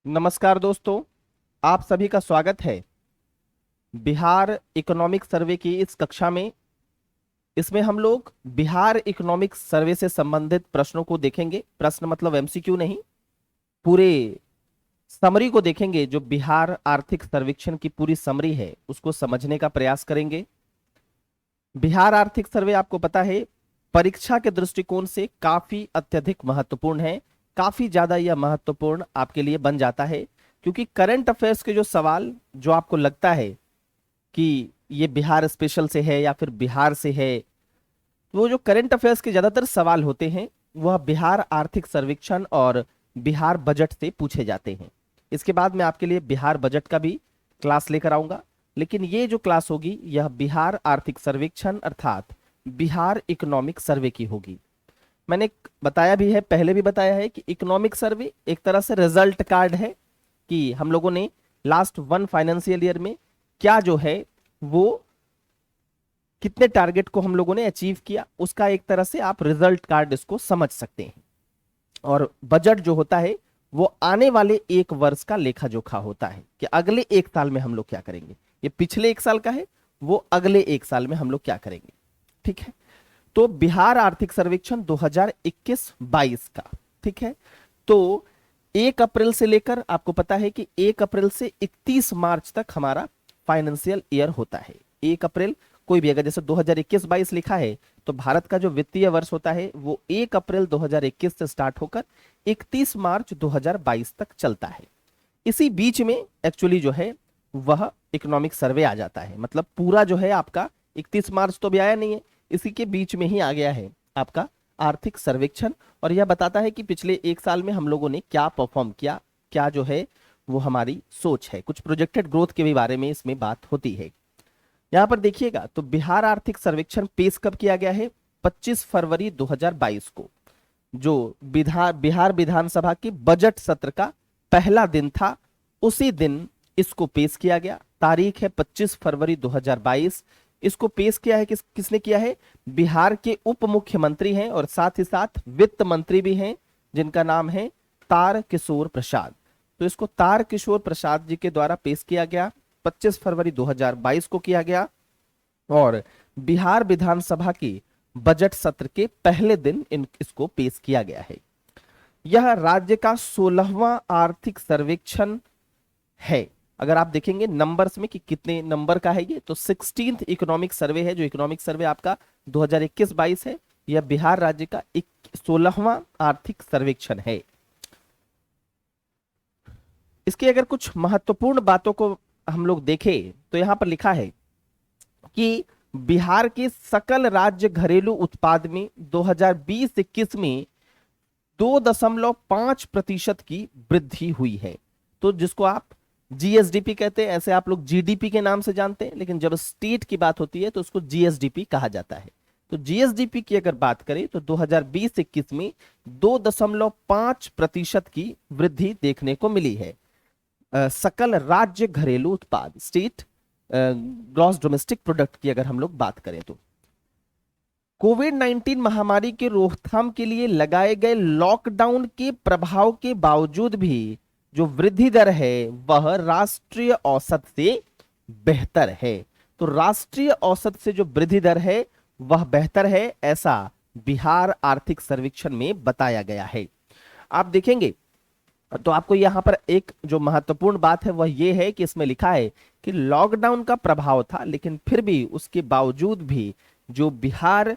नमस्कार दोस्तों, आप सभी का स्वागत है बिहार इकोनॉमिक सर्वे की इस कक्षा में। इसमें हम लोग बिहार इकोनॉमिक सर्वे से संबंधित प्रश्नों को देखेंगे। प्रश्न मतलब एमसीक्यू नहीं, पूरे समरी को देखेंगे। जो बिहार आर्थिक सर्वेक्षण की पूरी समरी है उसको समझने का प्रयास करेंगे। बिहार आर्थिक सर्वे आपको पता है परीक्षा के दृष्टिकोण से काफी अत्यधिक महत्वपूर्ण है। काफी ज्यादा यह महत्वपूर्ण आपके लिए बन जाता है, क्योंकि करंट अफेयर्स के जो सवाल जो आपको लगता है कि ये बिहार स्पेशल से है या फिर बिहार से है, तो वो जो करंट अफेयर्स के ज्यादातर सवाल होते हैं वह बिहार आर्थिक सर्वेक्षण और बिहार बजट से पूछे जाते हैं। इसके बाद मैं आपके लिए बिहार बजट का भी क्लास लेकर आऊंगा, लेकिन ये जो क्लास होगी यह बिहार आर्थिक सर्वेक्षण अर्थात बिहार इकोनॉमिक सर्वे की होगी। मैंने बताया भी है, पहले भी बताया है कि इकोनॉमिक सर्वे एक तरह से रिजल्ट कार्ड है कि हम लोगों ने लास्ट वन फाइनेंशियल ईयर में क्या जो है वो कितने टारगेट को हम लोगों ने अचीव किया, उसका एक तरह से आप रिजल्ट कार्ड इसको समझ सकते हैं। और बजट जो होता है वो आने वाले एक वर्ष का लेखा जोखा होता है कि अगले एक साल में हम लोग क्या करेंगे। ये पिछले एक साल का है, वो अगले एक साल में हम लोग क्या करेंगे। ठीक है, तो बिहार आर्थिक सर्वेक्षण 2021-22 का, ठीक है। तो 1 अप्रैल से लेकर आपको पता है कि 1 अप्रैल से 31 मार्च तक हमारा फाइनेंशियल ईयर होता है। 1 अप्रैल कोई भी, अगर जैसे 2021-22 लिखा है तो भारत का जो वित्तीय वर्ष होता है वो 1 अप्रैल 2021 से स्टार्ट होकर 31 मार्च 2022 तक चलता है। इसी बीच में एक्चुअली जो है वह इकोनॉमिक सर्वे आ जाता है। मतलब पूरा जो है आपका 31 मार्च तो भी आया नहीं है, इसी के बीच में ही आ गया है आपका आर्थिक सर्वेक्षण। और यह बताता है कि पिछले एक साल में हम लोगों ने क्या परफॉर्म किया, क्या जो है वो हमारी सोच है। कुछ प्रोजेक्टेड ग्रोथ के भी बारे में इसमें बात होती है। यहां पर देखिएगा तो बिहार आर्थिक सर्वेक्षण पेश कब किया गया है? 25 फरवरी 2022 को, जो बिहार विधानसभा की बजट सत्र का पहला दिन था, उसी दिन इसको पेश किया गया। तारीख है 25 फरवरी 2022। इसको पेश किया है किसने किया है? बिहार के उप मुख्यमंत्री हैं और साथ ही साथ वित्त मंत्री भी हैं, जिनका नाम है तार किशोर प्रसाद। तो इसको तार किशोर प्रसाद जी के द्वारा पेश किया गया, 25 फरवरी 2022 को किया गया। और बिहार विधानसभा की बजट सत्र के पहले दिन इसको पेश किया गया है। यह राज्य का 16वां आर्थिक सर्वेक्षण है। अगर आप देखेंगे नंबर्स में कि कितने नंबर का है ये, तो 16th इकोनॉमिक सर्वे है। जो इकोनॉमिक सर्वे आपका 2021-22 है, यह बिहार राज्य का 16वां आर्थिक सर्वेक्षण है। इसके अगर कुछ महत्वपूर्ण बातों को हम लोग देखें तो यहां पर लिखा है कि बिहार के सकल राज्य घरेलू उत्पाद में 2020-21 में 2.5% की वृद्धि हुई है। तो जिसको आप जीएसडीपी कहते हैं, ऐसे आप लोग जीडीपी के नाम से जानते हैं, लेकिन जब स्टेट की बात होती है तो उसको जीएसडीपी कहा जाता है। तो जीएसडीपी की अगर बात करें तो 2020-21 में 2.5% की वृद्धि देखने को मिली है। सकल राज्य घरेलू उत्पाद, स्टेट ग्रॉस डोमेस्टिक प्रोडक्ट की अगर हम लोग बात करें तो कोविड-19 महामारी के रोकथाम के लिए लगाए गए लॉकडाउन के प्रभाव के बावजूद भी जो वृद्धि दर है वह राष्ट्रीय औसत से बेहतर है। तो राष्ट्रीय औसत से जो वृद्धि दर है वह बेहतर है, ऐसा बिहार आर्थिक सर्वेक्षण में बताया गया है। आप देखेंगे तो आपको यहां पर एक जो महत्वपूर्ण बात है वह यह है कि इसमें लिखा है कि लॉकडाउन का प्रभाव था, लेकिन फिर भी उसके बावजूद भी जो बिहार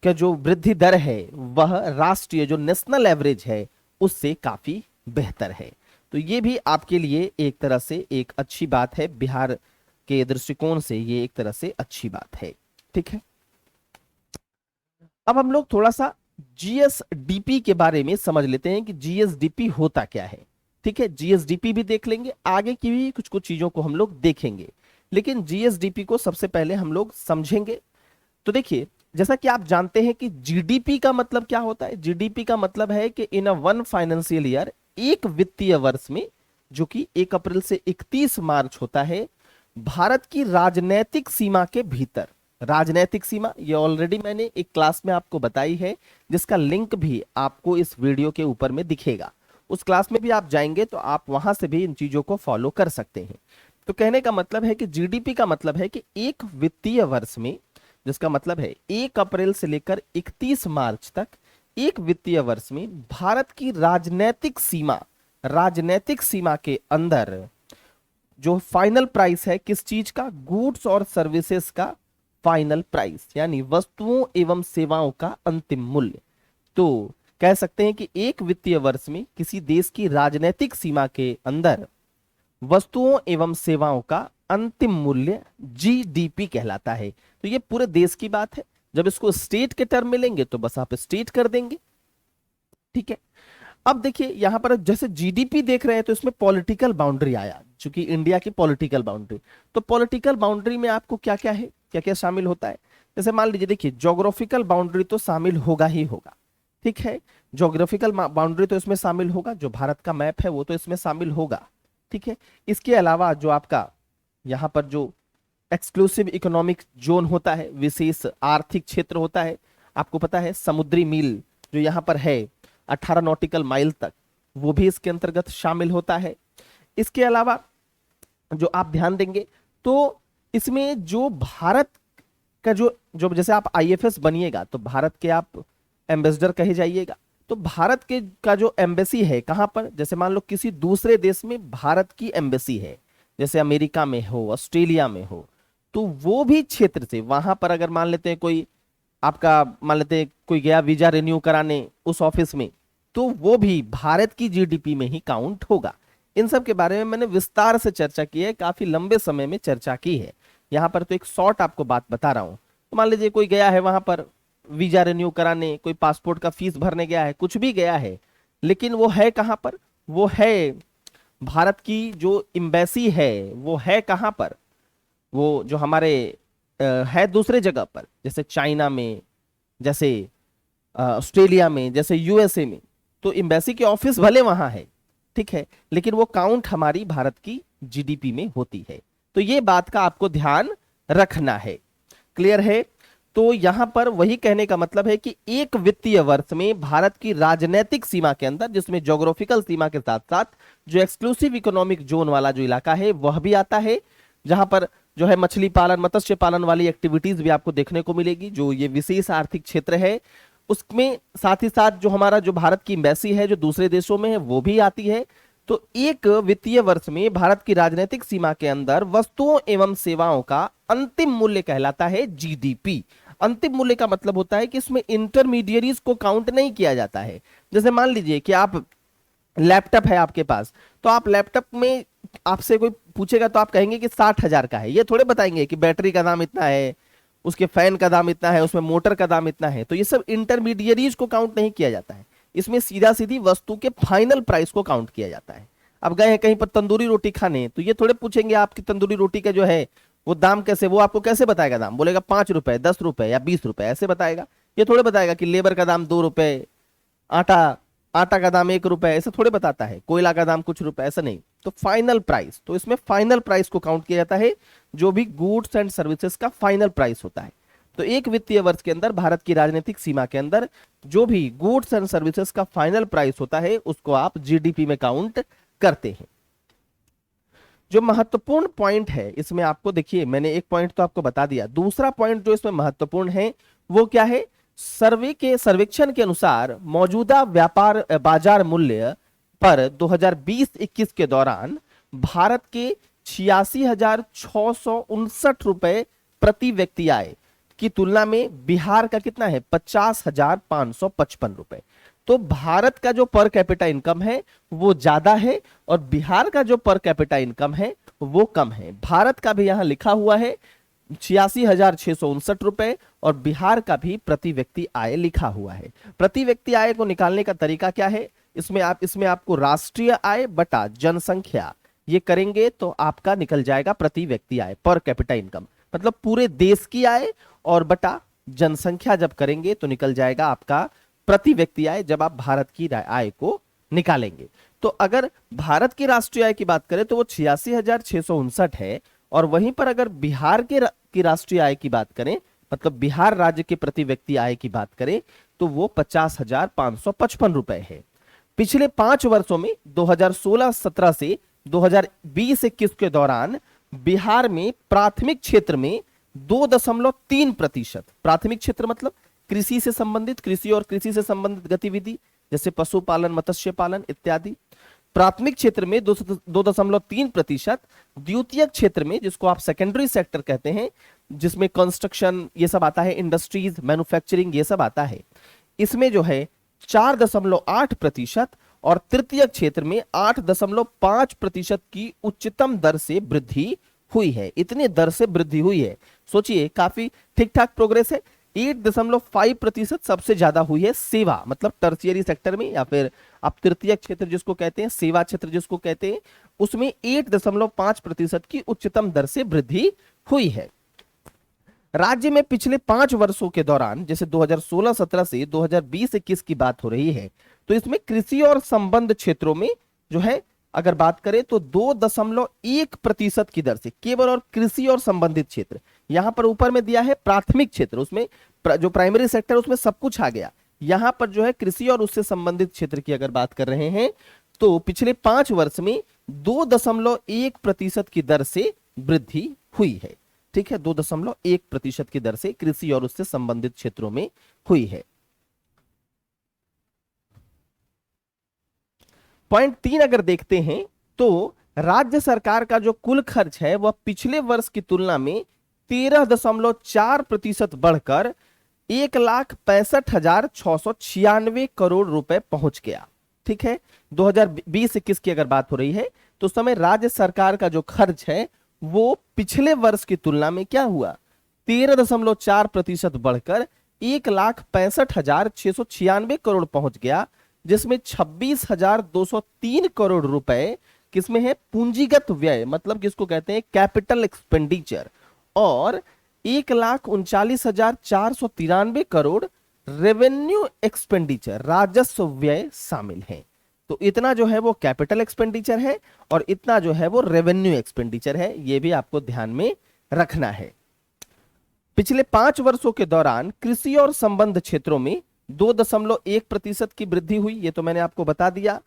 का जो वृद्धि दर है वह राष्ट्रीय जो नेशनल एवरेज है उससे काफी बेहतर है। तो ये भी आपके लिए एक तरह से एक अच्छी बात है, बिहार के दृष्टिकोण से ये एक तरह से अच्छी बात है। ठीक है, अब हम लोग थोड़ा सा जीएसडीपी के बारे में समझ लेते हैं कि जीएसडीपी होता क्या है। ठीक है, जीएसडीपी भी देख लेंगे, आगे की भी कुछ कुछ चीजों को हम लोग देखेंगे, लेकिन जीएसडीपी को सबसे पहले हम लोग समझेंगे। तो देखिए, जैसा कि आप जानते हैं कि जीडीपी का मतलब क्या होता है। जीडीपी का मतलब है कि इन अ वन फाइनेंशियल ईयर, एक वित्तीय वर्ष में, जो कि 1 अप्रैल से 31 मार्च होता है, भारत की राजनैतिक सीमा के भीतर, राजनैतिक सीमा ये ऑलरेडी मैंने एक क्लास में आपको बताई है, जिसका लिंक भी आपको इस वीडियो के ऊपर में दिखेगा। उस क्लास में भी आप जाएंगे तो आप वहां से भी इन चीजों को फॉलो कर सकते हैं। तो कहने का मतलब है कि जीडीपी का मतलब है कि एक वित्तीय वर्ष में, जिसका मतलब है 1 अप्रैल से लेकर 31 मार्च तक, एक वित्तीय वर्ष में भारत की राजनैतिक सीमा के अंदर जो फाइनल प्राइस है किस चीज का, गुड्स और सर्विसेज का फाइनल प्राइस, यानी वस्तुओं एवं सेवाओं का अंतिम मूल्य। तो कह सकते हैं कि एक वित्तीय वर्ष में किसी देश की राजनीतिक सीमा के अंदर वस्तुओं एवं सेवाओं का अंतिम मूल्य जीडीपी कहलाता है। तो ये पूरे देश की बात है। जब इसको स्टेट के टर्म मिलेंगे तो बस आप स्टेट कर देंगे, ठीक है। अब देखिए यहां पर जैसे जीडीपी देख रहे हैं तो इसमें पॉलिटिकल बाउंड्री आया, चूंकि इंडिया की पॉलिटिकल बाउंड्री। तो पॉलिटिकल बाउंड्री में आपको क्या क्या है, क्या क्या शामिल होता है। जैसे मान लीजिए, देखिए ज्योग्राफिकल बाउंड्री तो शामिल होगा ही होगा, ठीक है। ज्योग्राफिकल बाउंड्री तो इसमें शामिल होगा, जो भारत का मैप है वो तो इसमें शामिल होगा, ठीक है। इसके अलावा जो आपका यहाँ पर जो एक्सक्लूसिव इकोनॉमिक जोन होता है, विशेष आर्थिक क्षेत्र होता है, आपको पता है समुद्री मील जो यहाँ पर है 18 नॉटिकल माइल तक, वो भी इसके अंतर्गत शामिल होता है। इसके अलावा जो आप ध्यान देंगे तो इसमें जो भारत का जो जो जैसे आप आईएफएस बनिएगा तो भारत के आप एम्बेसडर कहे जाइएगा। तो भारत के का जो एम्बेसी है कहां पर, जैसे मान लो किसी दूसरे देश में भारत की एम्बेसी है, जैसे अमेरिका में हो, ऑस्ट्रेलिया में हो, तो वो भी क्षेत्र से वहां पर अगर मान लेते हैं कोई आपका, मान लेते हैं कोई गया वीजा रिन्यू कराने उस ऑफिस में, तो वो भी भारत की जीडीपी में ही काउंट होगा। इन सब के बारे में मैंने विस्तार से चर्चा की है, काफी लंबे समय में चर्चा की है। यहाँ पर तो एक शॉर्ट आपको बात बता रहा हूं। तो मान लीजिए कोई गया है वहां पर वीजा रिन्यू कराने, कोई पासपोर्ट का फीस भरने गया है, कुछ भी गया है, लेकिन वो है कहां पर, वो है भारत की जो एम्बेसी है वो है कहां पर, वो जो हमारे है दूसरे जगह पर, जैसे चाइना में, जैसे ऑस्ट्रेलिया में, जैसे यूएसए में। तो एम्बेसी के ऑफिस भले वहां है, ठीक है, लेकिन वो काउंट हमारी भारत की जीडीपी में होती है। तो ये बात का आपको ध्यान रखना है। क्लियर है। तो यहां पर वही कहने का मतलब है कि एक वित्तीय वर्ष में भारत की राजनीतिक सीमा के अंदर, जिसमें ज्योग्राफिकल सीमा के साथ साथ जो एक्सक्लूसिव इकोनॉमिक जोन वाला जो इलाका है वह भी आता है, जहां पर जो है मछली पालन, मत्स्य पालन वाली एक्टिविटीज भी आपको देखने को मिलेगी, जो ये विशेष आर्थिक क्षेत्र है उसमें। साथ ही साथ जो हमारा जो भारत की एम्बेसी है जो दूसरे देशों में है वो भी आती है। तो एक वित्तीय वर्ष में भारत की राजनीतिक सीमा के अंदर वस्तुओं एवं सेवाओं का अंतिम मूल्य कहलाता है जीडीपी। अंतिम मूल्य का मतलब होता है कि इसमें इंटरमीडिएरीज को काउंट नहीं किया जाता है। जैसे मान लीजिए कि आप लैपटॉप है आपके पास, तो आप लैपटॉप में आपसे कोई पूछेगा तो आप कहेंगे कि 60,000 का है। ये थोड़े बताएंगे कि बैटरी का दाम इतना है, उसके फैन का दाम इतना है, उसमें मोटर का दाम इतना है। तो ये सब इंटरमीडिएरीज को काउंट नहीं किया जाता है, इसमें सीधा सीधी वस्तु के फाइनल प्राइस को काउंट किया जाता है। अब गए हैं कहीं पर तंदूरी रोटी खाने, तो ये थोड़े पूछेंगे आपकी तंदूरी रोटी का जो है वो दाम कैसे, वो आपको कैसे बताएगा दाम, बोलेगा 5 रुपए, 10 रुपए या 20 रुपए ऐसे बताएगा। ये थोड़े बताएगा कि लेबर का दाम 2 रुपए, आटा आटा का दाम 1 रुपए, ऐसे थोड़े बताता है, कोयला का दाम कुछ रुपए, ऐसा नहीं। तो फाइनल प्राइस, तो इसमें फाइनल प्राइस को काउंट किया जाता है, जो भी गुड्स एंड सर्विसेज का फाइनल प्राइस होता है। तो एक वित्तीय वर्ष के अंदर भारत की राजनीतिक सीमा के अंदर जो भी गुड्स एंड सर्विसेज का फाइनल प्राइस होता है उसको आप जीडीपी में काउंट करते हैं। जो महत्वपूर्ण पॉइंट है इसमें आपको, देखिए मैंने एक पॉइंट तो आपको बता दिया, दूसरा पॉइंट जो इसमें महत्वपूर्ण है वो क्या है, सर्वेक्षण के अनुसार मौजूदा व्यापार बाजार मूल्य पर 2020-21 के दौरान भारत के 86,659 रुपए प्रति व्यक्ति आय की तुलना में बिहार का कितना है, 50,555 रुपए। तो भारत का जो पर कैपिटा इनकम है वो ज्यादा है और बिहार का जो पर कैपिटा इनकम है वो कम है। भारत का भी यहां लिखा हुआ है 86,659 रुपए और बिहार का भी प्रति व्यक्ति आय लिखा हुआ है। प्रति व्यक्ति आय को निकालने का तरीका क्या है, इसमें आपको राष्ट्रीय आय बटा जनसंख्या ये करेंगे तो आपका निकल जाएगा प्रति व्यक्ति आय, पर कैपिटा इनकम, मतलब पूरे देश की आय, और बटा जनसंख्या जब करेंगे तो निकल जाएगा आपका प्रति व्यक्ति आय, जब आप भारत की आय को निकालेंगे। तो अगर भारत की राष्ट्रीय आय की बात करें तो वो 86,659 है, और वहीं पर अगर बिहार की राष्ट्रीय आय की बात करें, मतलब बिहार राज्य के प्रति व्यक्ति आय की बात करें तो वो 50,555 रुपए है। पिछले 5 वर्षों में 2016-17 से 2020-21 के दौरान बिहार में प्राथमिक क्षेत्र में 2.3%, प्राथमिक क्षेत्र मतलब कृषि से संबंधित, कृषि और कृषि से संबंधित गतिविधि जैसे पशुपालन, मत्स्य पालन इत्यादि, प्राथमिक क्षेत्र में 2.3%, द्वितीयक क्षेत्र में जिसको आप सेकेंडरी सेक्टर कहते हैं, जिसमें कंस्ट्रक्शन ये सब आता है, इंडस्ट्रीज, मैन्युफैक्चरिंग ये सब आता है, इसमें जो है 4.8% और तृतीयक क्षेत्र में 8.5% की उच्चतम दर से वृद्धि हुई है। इतनी दर से वृद्धि हुई है, सोचिए काफी ठीक ठाक प्रोग्रेस है। 8.5% सबसे ज्यादा हुई है सेवा मतलब टर्शियरी सेक्टर में, या फिर आप तृतीयक क्षेत्र जिसको कहते हैं, सेवा क्षेत्र जिसको कहते हैं, उसमें 8.5% की उच्चतम दर से वृद्धि हुई है। राज्य में पिछले 5 वर्षों के दौरान, जैसे 2016-17 से 2020-21 की बात हो रही है, तो इसमें कृषि और संबंध क्षेत्रों में जो है अगर बात करें तो 2.1% की दर से केवल और कृषि और संबंधित क्षेत्र, यहां पर ऊपर में दिया है प्राथमिक क्षेत्र, उसमें जो प्राइमरी सेक्टर उसमें सब कुछ आ गया, यहां पर जो है कृषि और उससे संबंधित क्षेत्र की अगर बात कर रहे हैं तो पिछले 5 वर्ष में 2.1% की दर से वृद्धि हुई है। ठीक है, 2.1% की दर से कृषि और उससे संबंधित क्षेत्रों में हुई है। पॉइंट 3 अगर देखते हैं तो राज्य सरकार का जो कुल खर्च है वह पिछले वर्ष की तुलना में 13.4% बढ़कर 1,65,696 करोड़ रुपए पहुंच गया। ठीक है, 2020-21 की अगर बात हो रही है तो उस समय राज्य सरकार का जो खर्च है वो पिछले वर्ष की तुलना में क्या हुआ, 13.4% बढ़कर 1,65,696 करोड़ पहुंच गया, जिसमें 26,203 करोड़ रुपए किसमें है, पूंजीगत व्यय मतलब किसको कहते हैं, कैपिटल एक्सपेंडिचर, और 1,39,493 करोड़ रेवेन्यू एक्सपेंडिचर, राजस्व व्यय शामिल है। तो इतना जो है वो कैपिटल एक्सपेंडिचर है और इतना जो है वो रेवेन्यू एक्सपेंडिचर है, ये भी आपको ध्यान में रखना है। पिछले 5 वर्षों के दौरान कृषि और संबंध क्षेत्रों में 2.1% की वृद्धि हुई, ये तो मैंने आपको बता दिया।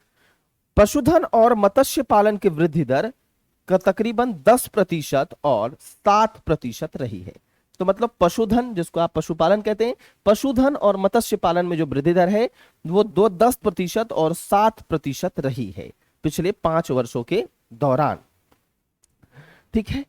पशुधन और मत्स्य पालन की वृद्धि दर का तकरीबन 10% और 7% रही है। तो मतलब पशुधन जिसको आप पशुपालन कहते हैं, पशुधन और मत्स्य पालन में जो वृद्धि दर है वो 10% और 7% रही है पिछले 5 वर्षों के दौरान। ठीक है,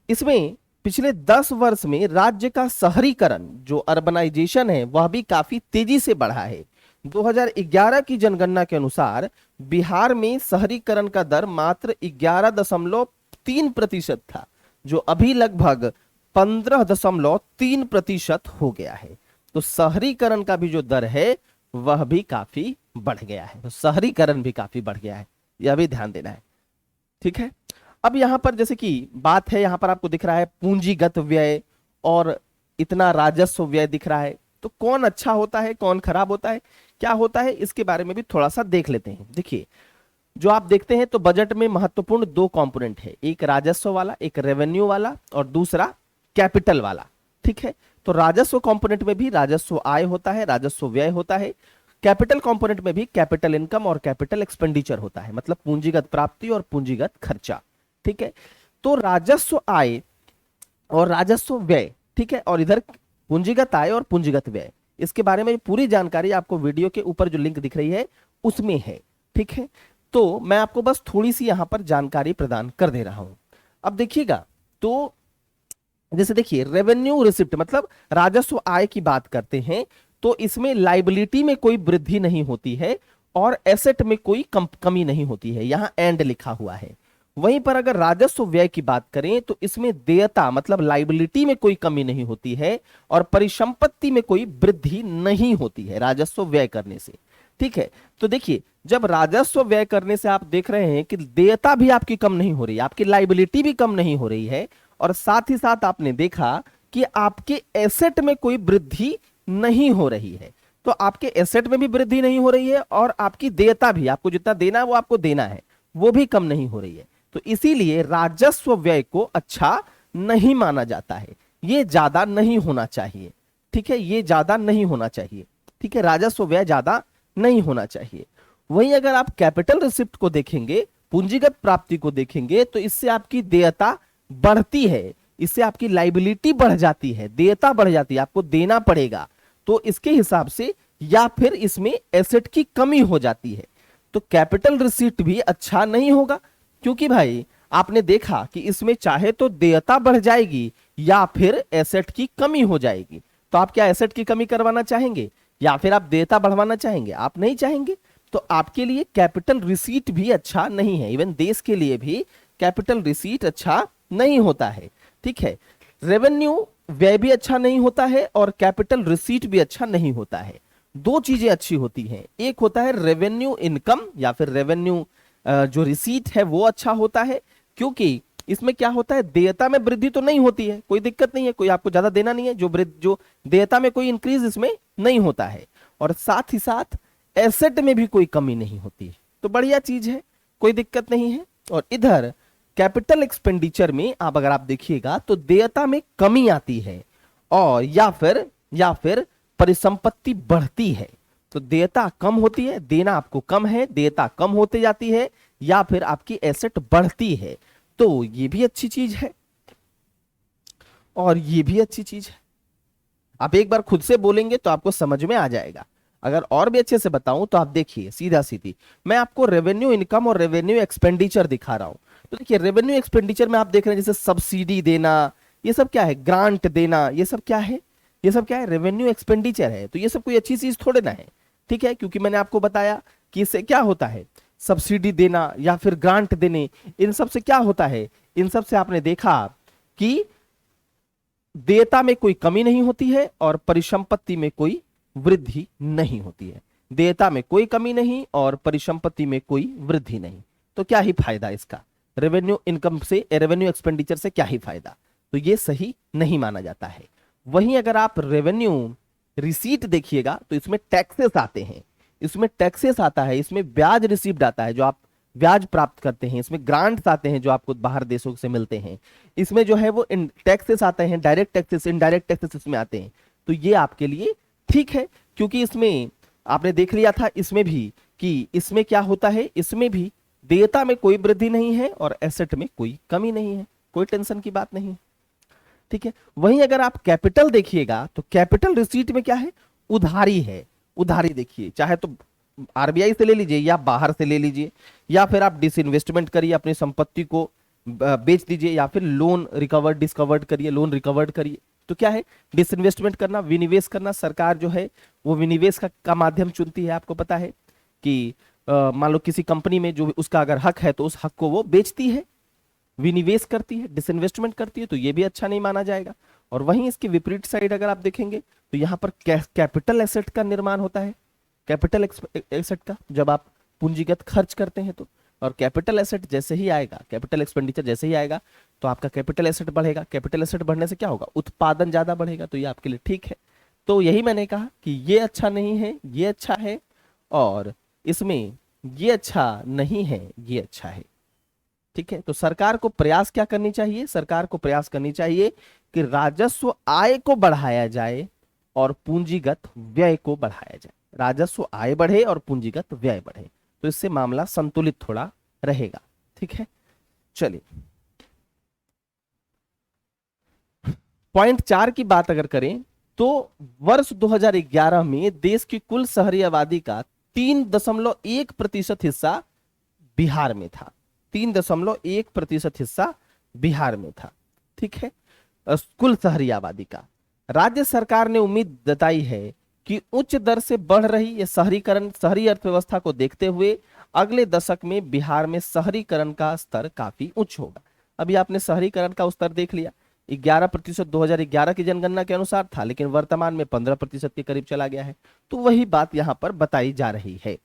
इसमें पिछले 10 वर्ष में राज्य का शहरीकरण जो अर्बनाइजेशन है वह भी काफी तेजी से बढ़ा है। 2011 की जनगणना के अनुसार बिहार में शहरीकरण का दर मात्र 11.3% था, जो अभी लगभग 15.3% हो गया है। तो शहरीकरण का भी जो दर है वह भी काफी बढ़ गया है, तो शहरीकरण भी काफी बढ़ गया है, यह भी ध्यान देना है। ठीक है, अब यहां पर जैसे कि बात है, यहां पर आपको दिख रहा है पूंजीगत व्यय और इतना राजस्व व्यय दिख रहा है, तो कौन अच्छा होता है कौन खराब होता है, क्या होता है, इसके बारे में भी थोड़ा सा देख लेते हैं। देखिए, जो आप देखते हैं तो बजट में महत्वपूर्ण 2 कंपोनेंट है, एक राजस्व वाला, एक रेवेन्यू वाला, और दूसरा कैपिटल वाला। ठीक है, तो राजस्व कंपोनेंट में भी राजस्व आय होता है, राजस्व व्यय होता है। कैपिटल कंपोनेंट में भी कैपिटल इनकम और कैपिटल एक्सपेंडिचर होता है, मतलब पूंजीगत प्राप्ति और पूंजीगत खर्चा। ठीक है, तो राजस्व आय और राजस्व व्यय, ठीक है, और इधर पूंजीगत आय और पूंजीगत व्यय, इसके बारे में पूरी जानकारी आपको वीडियो के ऊपर जो लिंक दिख रही है उसमें है। ठीक है, तो मैं आपको बस थोड़ी सी यहां पर जानकारी प्रदान कर दे रहा हूं। अब देखिएगा, तो जैसे देखिए रेवेन्यू रिसिप्ट मतलब राजस्व आय की बात करते हैं तो इसमें लाइबिलिटी में कोई वृद्धि नहीं होती है और एसेट में कोई कमी नहीं होती है, यहां एंड लिखा हुआ है। वहीं पर अगर राजस्व व्यय की बात करें तो इसमें देयता मतलब लाइबिलिटी में कोई कमी नहीं होती है और परिसंपत्ति में कोई वृद्धि नहीं होती है राजस्व व्यय करने से। ठीक है, तो देखिए जब राजस्व व्यय करने से आप देख रहे हैं कि देयता भी आपकी कम नहीं हो रही, आपकी लाइबिलिटी भी कम नहीं हो रही है, और साथ ही साथ आपने देखा कि आपके एसेट में कोई वृद्धि नहीं हो रही है, तो आपके एसेट में भी वृद्धि नहीं हो रही है और आपकी देयता भी, आपको जितना देना है वो आपको देना है, वो भी कम नहीं हो रही है। तो इसीलिए राजस्व व्यय को अच्छा नहीं माना जाता है, ये ज्यादा नहीं होना चाहिए। ठीक है, ये ज्यादा नहीं होना चाहिए। ठीक है, राजस्व व्यय ज्यादा नहीं होना चाहिए। वहीं अगर आप कैपिटल रिसिप्ट को देखेंगे, पूंजीगत प्राप्ति को देखेंगे, तो इससे आपकी देयता बढ़ती है, इससे आपकी लाइबिलिटी बढ़ जाती है, देयता बढ़ जाती है, आपको देना पड़ेगा। तो इसके हिसाब से या फिर इसमें एसेट की कमी हो जाती है। तो कैपिटल रिसीट भी अच्छा नहीं होगा, क्योंकि भाई आपने देखा कि इसमें चाहे तो देयता बढ़ जाएगी या फिर एसेट की कमी हो जाएगी। तो आप क्या एसेट की कमी करवाना चाहेंगे या फिर आप देयता बढ़वाना चाहेंगे? आप नहीं चाहेंगे। तो आपके लिए कैपिटल रिसीट भी अच्छा नहीं है, इवन देश के लिए भी कैपिटल रिसीट अच्छा नहीं होता है। ठीक है, रेवेन्यू व्यय भी अच्छा नहीं होता है और कैपिटल रिसीट भी अच्छा नहीं होता है। दो चीजें अच्छी होती हैं, एक होता है रेवेन्यू इनकम या फिर रेवेन्यू जो रिसीट है वो अच्छा होता है, क्योंकि इसमें क्या होता है, देयता में वृद्धि तो नहीं होती है, कोई दिक्कत नहीं है, कोई आपको ज्यादा देना नहीं है, जो देयता में कोई इंक्रीज इसमें नहीं होता है, और साथ ही साथ एसेट में भी कोई कमी नहीं होती है। तो बढ़िया चीज है, कोई दिक्कत नहीं है। और इधर कैपिटल एक्सपेंडिचर में आप अगर आप देखिएगा तो देयता में कमी आती है और या फिर परिसंपत्ति बढ़ती है। तो देयता कम होती है, देना आपको कम है, देयता कम होते जाती है, या फिर आपकी एसेट बढ़ती है। तो ये भी अच्छी चीज है और ये भी अच्छी चीज है। आप एक बार खुद से बोलेंगे तो आपको समझ में आ जाएगा। अगर और भी अच्छे से बताऊं तो आप देखिए, सीधा सीधी मैं आपको रेवेन्यू इनकम और रेवेन्यू एक्सपेंडिचर दिखा रहा हूं। तो देखिए रेवेन्यू एक्सपेंडिचर में आप देख रहे हैं जैसे सब्सिडी देना, ये सब क्या है, ग्रांट देना, ये सब क्या है, ये सब क्या है, रेवेन्यू एक्सपेंडिचर है। तो ये सब कोई अच्छी चीज थोड़े ना है। ठीक है, क्योंकि मैंने आपको बताया कि इससे क्या होता है, सब्सिडी देना या फिर ग्रांट देने, इन सब से क्या होता है, इन सब से आपने देखा कि देयता में कोई कमी नहीं होती है और परिसंपत्ति में कोई वृद्धि नहीं होती है। देयता में कोई कमी नहीं और परिसंपत्ति में कोई वृद्धि नहीं। तो क्या ही फायदा इसका, रेवेन्यू इनकम से, रेवेन्यू एक्सपेंडिचर से क्या ही फायदा। तो ये सही नहीं माना जाता है। वहीं अगर आप रेवेन्यू रिसीट देखिएगा तो इसमें टैक्सेस आते हैं, इसमें टैक्सेस आता है, इसमें ब्याज रिसीव्ड आता है जो आप ब्याज प्राप्त करते हैं, इसमें ग्रांट्स आते हैं जो आपको बाहर देशों से मिलते हैं, इसमें जो है वो टैक्सेस आते हैं, डायरेक्ट टैक्सेस, इनडायरेक्ट टैक्सेस इसमें आते हैं। तो ये आपके लिए ठीक है, क्योंकि इसमें आपने देख लिया था इसमें भी कि इसमें क्या होता है, इसमें भी देयता में कोई वृद्धि नहीं है और एसेट में कोई कमी नहीं है, कोई टेंशन की बात नहीं। ठीक है, वहीं अगर आप कैपिटल देखिएगा तो कैपिटल रिसीट में क्या है, उधारी है। उधारी देखिए, चाहे तो आरबीआई से ले लीजिए या बाहर से ले लीजिए, या फिर आप डिसइन्वेस्टमेंट करिए, अपनी संपत्ति को बेच दीजिए, या फिर लोन रिकवर्ड डिस्कवर्ड करिए, लोन रिकवर्ड करिए। तो क्या है, डिसइन्वेस्टमेंट करना, विनिवेश करना। सरकार जो है वो विनिवेश का माध्यम चुनती है। आपको पता है कि मान लो किसी कंपनी में जो उसका अगर हक है तो उस हक को वो बेचती है, विनिवेश करती है, डिसइन्वेस्टमेंट करती है। तो ये भी अच्छा नहीं माना जाएगा। और वहीं इसके विपरीत साइड अगर आप देखेंगे तो यहां पर कैपिटल एसेट का निर्माण होता है, कैपिटल एसेट का, जब आप पूंजीगत खर्च करते हैं तो। और कैपिटल एसेट जैसे ही आएगा, कैपिटल एक्सपेंडिचर जैसे ही आएगा तो आपका कैपिटल एसेट बढ़ेगा। कैपिटल एसेट बढ़ने से क्या होगा, उत्पादन ज्यादा बढ़ेगा। तो ये आपके लिए ठीक है। तो यही मैंने कहा कि ये अच्छा नहीं है, ये अच्छा है, और इसमें ये अच्छा नहीं है, ये अच्छा है। ठीक है, तो सरकार को प्रयास क्या करनी चाहिए, सरकार को प्रयास करनी चाहिए कि राजस्व आय को बढ़ाया जाए और पूंजीगत व्यय को बढ़ाया जाए। राजस्व आय बढ़े और पूंजीगत व्यय बढ़े, तो इससे मामला संतुलित थोड़ा रहेगा। ठीक है, चलिए पॉइंट 4 की बात अगर करें तो वर्ष 2011 में देश की कुल शहरी आबादी का 3.1% हिस्सा बिहार में था। 3.1% हिस्सा बिहार में था। ठीक है, कुल शहरी आबादी का। राज्य सरकार ने उम्मीद जताई है कि उच्च दर से बढ़ रही यह शहरीकरण, शहरी अर्थव्यवस्था को देखते हुए अगले दशक में बिहार में शहरीकरण का स्तर काफी उच्च होगा। अभी आपने शहरीकरण का स्तर देख लिया, 11% 2011 की जनगणना के अनुसार था, लेकिन वर्तमान में 15% के करीब चला गया है। तो वही बात यहां पर बताई जा रही है।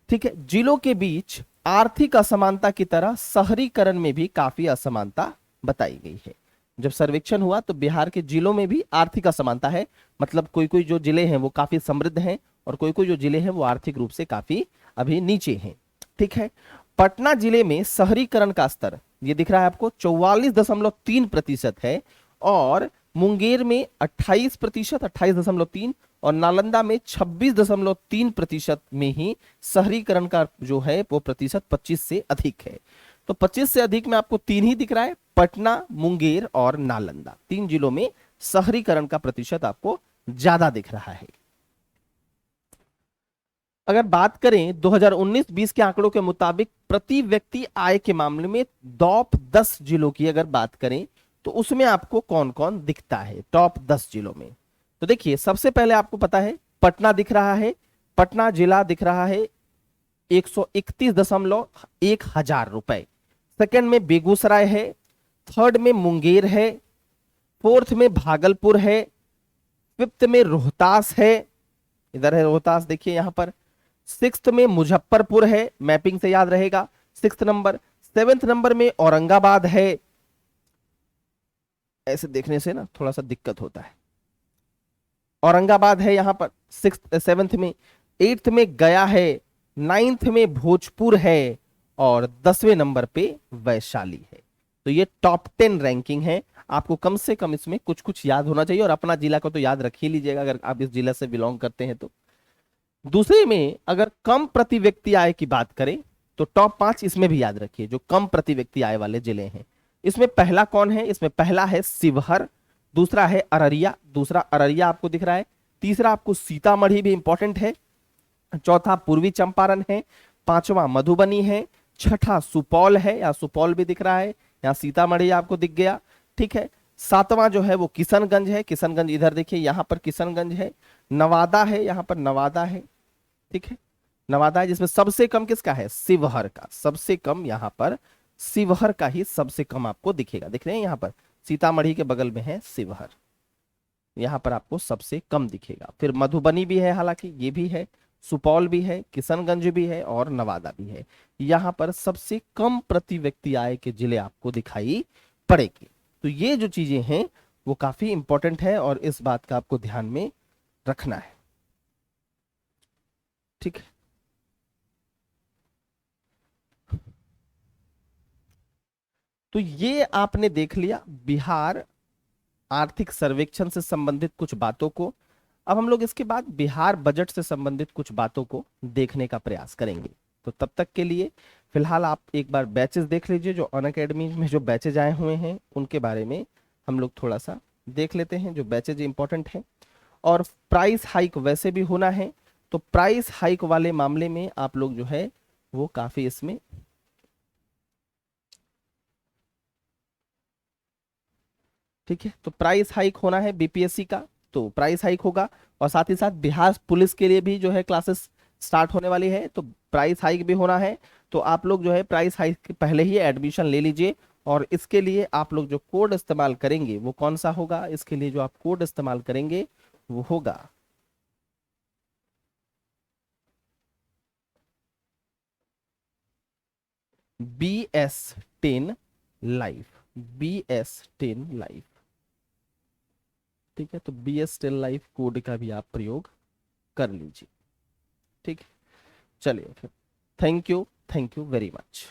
ठीक है, जिलों के बीच आर्थिक असमानता की तरह शहरीकरण में भी काफी असमानता बताई गई है। जब सर्वेक्षण हुआ तो बिहार के जिलों में भी आर्थिक असमानता है, मतलब कोई कोई जो जिले हैं वो काफी समृद्ध हैं और कोई कोई जो जिले हैं वो आर्थिक रूप से काफी अभी नीचे हैं। ठीक है, पटना जिले में शहरीकरण का स्तर ये दिख रहा है आपको 44.3% है, और मुंगेर में 28%, 28.3, और नालंदा में 26.3% में ही शहरीकरण का जो है वो प्रतिशत 25 से अधिक है। तो 25 से अधिक में आपको तीन ही दिख रहा है, पटना, मुंगेर और नालंदा, तीन जिलों में शहरीकरण का प्रतिशत आपको ज्यादा दिख रहा है। अगर बात करें 2019-20 के आंकड़ों के मुताबिक प्रति व्यक्ति आय के मामले में टॉप 10 जिलों की अगर बात करें तो उसमें आपको कौन कौन दिखता है टॉप 10 जिलों में। तो देखिए सबसे पहले आपको पता है पटना दिख रहा है, पटना जिला दिख रहा है 131,100 रुपए। सेकंड में बेगूसराय है, थर्ड में मुंगेर है, फोर्थ में भागलपुर है, फिफ्थ में रोहतास है, इधर है रोहतास देखिए यहां पर, सिक्स्थ में मुजफ्फरपुर है, मैपिंग से याद रहेगा सिक्स्थ नंबर, सेवेंथ नंबर में औरंगाबाद है, ऐसे देखने से ना थोड़ा सा दिक्कत होता है, औरंगाबाद है यहां पर सिक्स्थ सेवेंथ में, एट्थ में गया है, नाइन्थ में भोजपुर है और 10वें नंबर पे वैशाली है। तो ये टॉप 10 रैंकिंग है। आपको कम से कम इसमें कुछ कुछ याद होना चाहिए और अपना जिला को तो याद रख ही लीजिएगा अगर आप इस जिला से बिलोंग करते हैं तो। दूसरे में अगर कम प्रति व्यक्ति आय की बात करें तो टॉप 5 इसमें भी याद रखिए जो कम प्रति व्यक्ति आय वाले जिले हैं। इसमें पहला कौन है, इसमें पहला है शिवहर, दूसरा है अररिया, दूसरा अररिया आपको दिख रहा है, तीसरा आपको सीतामढ़ी भी इंपॉर्टेंट है, चौथा पूर्वी चंपारण है, पांचवा मधुबनी है, छठा सुपौल है या सुपौल भी दिख रहा है, यहाँ सीतामढ़ी आपको दिख गया, ठीक है। सातवां जो है वो किशनगंज है, किशनगंज इधर देखिए यहाँ पर किशनगंज है, नवादा है यहाँ पर नवादा है, ठीक है नवादा है, जिसमें सबसे कम किसका है, शिवहर का, सबसे कम यहाँ पर शिवहर का ही सबसे कम आपको दिखेगा, दिख रहे हैं यहाँ पर सीतामढ़ी के बगल में है शिवहर, यहाँ पर आपको सबसे कम दिखेगा। फिर मधुबनी भी है, हालांकि ये भी है, सुपौल भी है, किशनगंज भी है और नवादा भी है। यहाँ पर सबसे कम प्रति व्यक्ति आय के जिले आपको दिखाई पड़ेंगे। तो ये जो चीजें हैं वो काफी इंपॉर्टेंट है और इस बात का आपको ध्यान में रखना है, ठीक है। तो ये आपने देख लिया बिहार आर्थिक सर्वेक्षण से संबंधित कुछ बातों को। अब हम लोग इसके बाद बिहार बजट से संबंधित कुछ बातों को देखने का प्रयास करेंगे। तो तब तक के लिए फिलहाल आप एक बार बैचेस देख लीजिए, जो अनअकैडमी में जो बैचेज आए हुए हैं उनके बारे में हम लोग थोड़ा सा देख लेते हैं, जो बैचेज इंपॉर्टेंट हैं। और प्राइस हाइक वैसे भी होना है, तो प्राइस हाइक वाले मामले में आप लोग जो है वो काफी इसमें ठीक है। तो प्राइस हाइक होना है बीपीएससी का, तो प्राइस हाइक होगा और साथ ही साथ बिहार पुलिस के लिए भी जो है क्लासेस स्टार्ट होने वाली है, तो प्राइस हाइक भी होना है। तो आप लोग जो है प्राइस हाइक के पहले ही एडमिशन ले लीजिए और इसके लिए आप लोग जो कोड इस्तेमाल करेंगे वो कौन सा होगा, इसके लिए जो आप कोड इस्तेमाल करेंगे वो होगा BS10 लाइव, BS10 लाइव, ठीक है। तो BS10 लाइव कोड का भी आप प्रयोग कर लीजिए, ठीक है। चलिए फिर, थैंक यू वेरी मच।